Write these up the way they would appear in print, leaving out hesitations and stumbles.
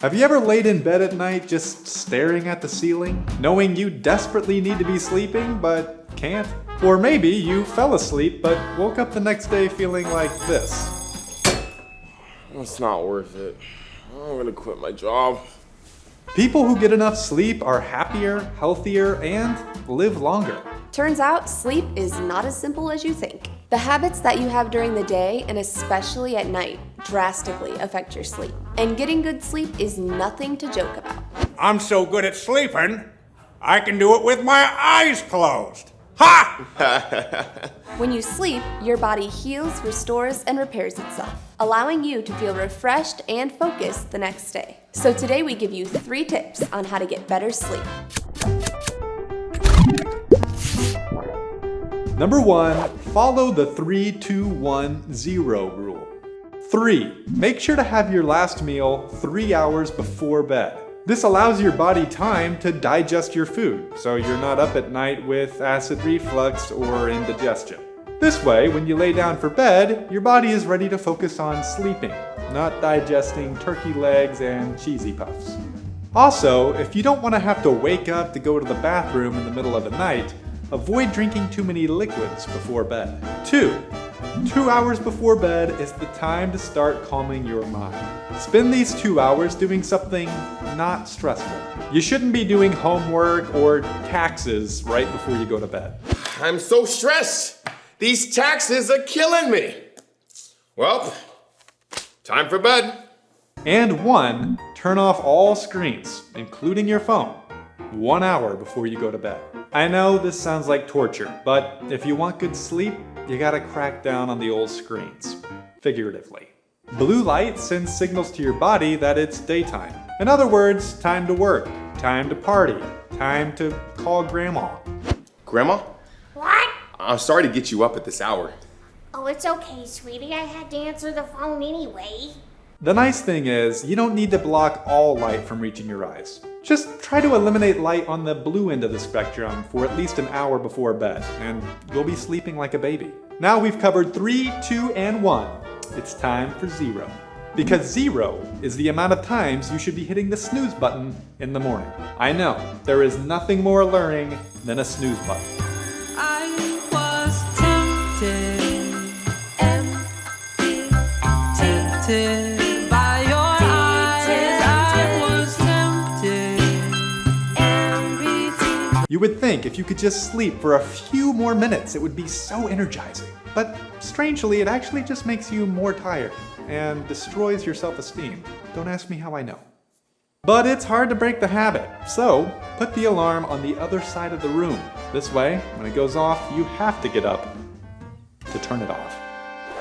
Have you ever laid in bed at night just staring at the ceiling, knowing you desperately need to be sleeping but can't? Or maybe you fell asleep but woke up the next day feeling like this. It's not worth it. I'm gonna quit my job. People who get enough sleep are happier, healthier, and live longer. Turns out sleep is not as simple as you think. The habits that you have during the day, and especially at night, drastically affect your sleep. And getting good sleep is nothing to joke about. I'm so good at sleeping, I can do it with my eyes closed. Ha! When you sleep, your body heals, restores, and repairs itself, allowing you to feel refreshed and focused the next day. So today we give you 3 tips on how to get better sleep. Number 1, follow the 3-2-1-0 rule. 3, make sure to have your last meal 3 hours before bed. This allows your body time to digest your food, so you're not up at night with acid reflux or indigestion. This way, when you lay down for bed, your body is ready to focus on sleeping, not digesting turkey legs and cheesy puffs. Also, if you don't want to have to wake up to go to the bathroom in the middle of the night, avoid drinking too many liquids before bed. 2 hours before bed is the time to start calming your mind. Spend these 2 hours doing something not stressful. You shouldn't be doing homework or taxes right before you go to bed. I'm so stressed. These taxes are killing me. Well, time for bed. And 1, turn off all screens, including your phone, 1 hour before you go to bed. I know this sounds like torture, but if you want good sleep, you gotta crack down on the old screens, figuratively. Blue light sends signals to your body that it's daytime. In other words, time to work, time to party, time to call grandma. Grandma? What? I'm sorry to get you up at this hour. Oh, it's okay, sweetie. I had to answer the phone anyway. The nice thing is, you don't need to block all light from reaching your eyes. Just try to eliminate light on the blue end of the spectrum for at least an hour before bed, and you'll be sleeping like a baby. Now we've covered 3, 2, and 1. It's time for 0. Because 0 is the amount of times you should be hitting the snooze button in the morning. I know, there is nothing more alluring than a snooze button. I was tempted by your eyes. I was tempted. You would think if you could just sleep for a few more minutes, it would be so energizing. But strangely, it actually just makes you more tired and destroys your self-esteem. Don't ask me how I know. But it's hard to break the habit, so put the alarm on the other side of the room. This way, when it goes off, you have to get up to turn it off.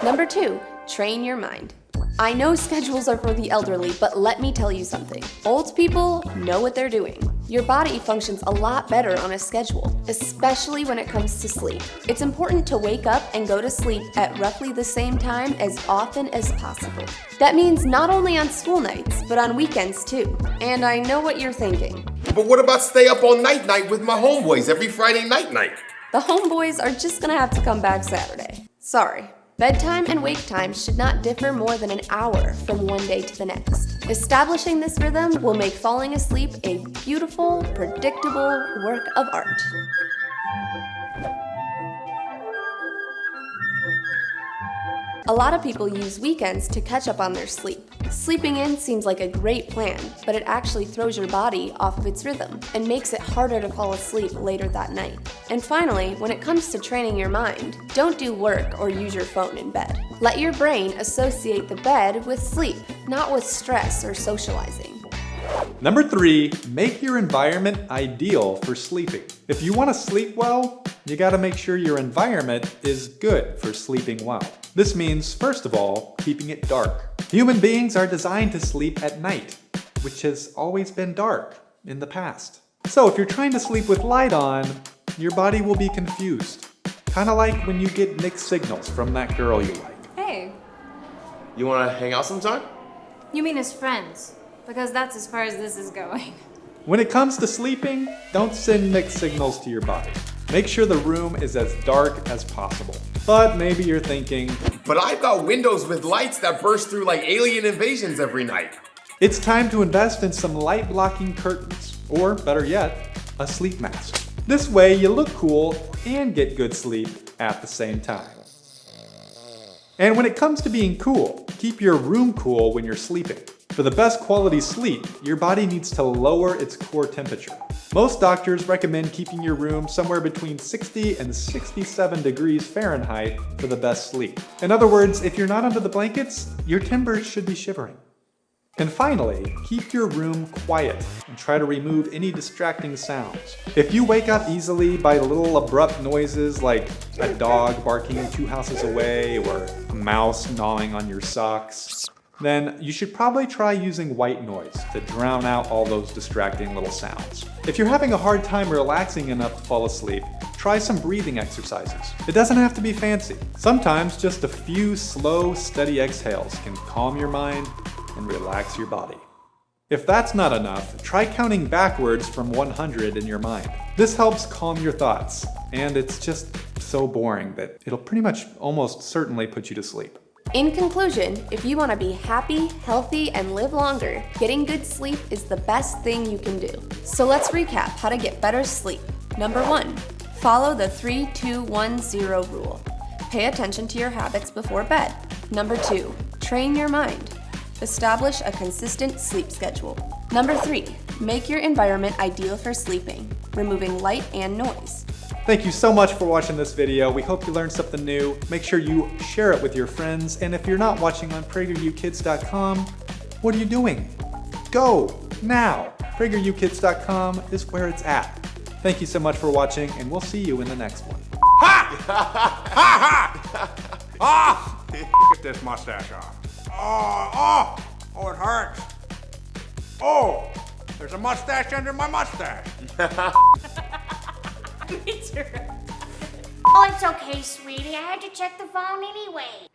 Number 2, train your mind. I know schedules are for the elderly, but let me tell you something. Old people know what they're doing. Your body functions a lot better on a schedule, especially when it comes to sleep. It's important to wake up and go to sleep at roughly the same time as often as possible. That means not only on school nights, but on weekends too. And I know what you're thinking. But what about stay up all night with my homeboys every Friday night? The homeboys are just gonna have to come back Saturday. Sorry. Bedtime and wake time should not differ more than an hour from one day to the next. Establishing this rhythm will make falling asleep a beautiful, predictable work of art. A lot of people use weekends to catch up on their sleep. Sleeping in seems like a great plan, but it actually throws your body off of its rhythm and makes it harder to fall asleep later that night. And finally, when it comes to training your mind, don't do work or use your phone in bed. Let your brain associate the bed with sleep, not with stress or socializing. Number 3, make your environment ideal for sleeping. If you want to sleep well, you gotta make sure your environment is good for sleeping well. This means, first of all, keeping it dark. Human beings are designed to sleep at night, which has always been dark in the past. So if you're trying to sleep with light on, your body will be confused. Kinda like when you get mixed signals from that girl you like. Hey, You wanna hang out sometime? you mean as friends? Because that's as far as this is going. When it comes to sleeping, don't send mixed signals to your body. Make sure the room is as dark as possible. But maybe you're thinking, But I've got windows with lights that burst through like alien invasions every night. It's time to invest in some light-blocking curtains, or better yet, a sleep mask. This way you look cool and get good sleep at the same time. And when it comes to being cool, keep your room cool when you're sleeping. For the best quality sleep, your body needs to lower its core temperature. Most doctors recommend keeping your room somewhere between 60 and 67 degrees Fahrenheit for the best sleep. In other words, if you're not under the blankets, your timbers should be shivering. And finally, keep your room quiet and try to remove any distracting sounds. If you wake up easily by little abrupt noises like a dog barking 2 houses away or a mouse gnawing on your socks, then you should probably try using white noise to drown out all those distracting little sounds. If you're having a hard time relaxing enough to fall asleep, try some breathing exercises. It doesn't have to be fancy. Sometimes just a few slow, steady exhales can calm your mind and relax your body. If that's not enough, try counting backwards from 100 in your mind. This helps calm your thoughts, and it's just so boring that it'll pretty much almost certainly put you to sleep. In conclusion, if you want to be happy, healthy, and live longer, getting good sleep is the best thing you can do. So let's recap how to get better sleep. Number 1, follow the 3-2-1-0 rule. Pay attention to your habits before bed. Number 2, train your mind. Establish a consistent sleep schedule. Number 3, make your environment ideal for sleeping, removing light and noise. Thank you so much for watching this video. We hope you learned something new. Make sure you share it with your friends. And if you're not watching on PragerUkids.com, what are you doing? Go now. PragerUkids.com is where it's at. Thank you so much for watching, and we'll see you in the next one. Ha! Ha ha! Ah! Get this mustache off. Oh, it hurts. Oh, there's a mustache under my mustache. Oh, it's okay, sweetie. I had to check the phone anyway.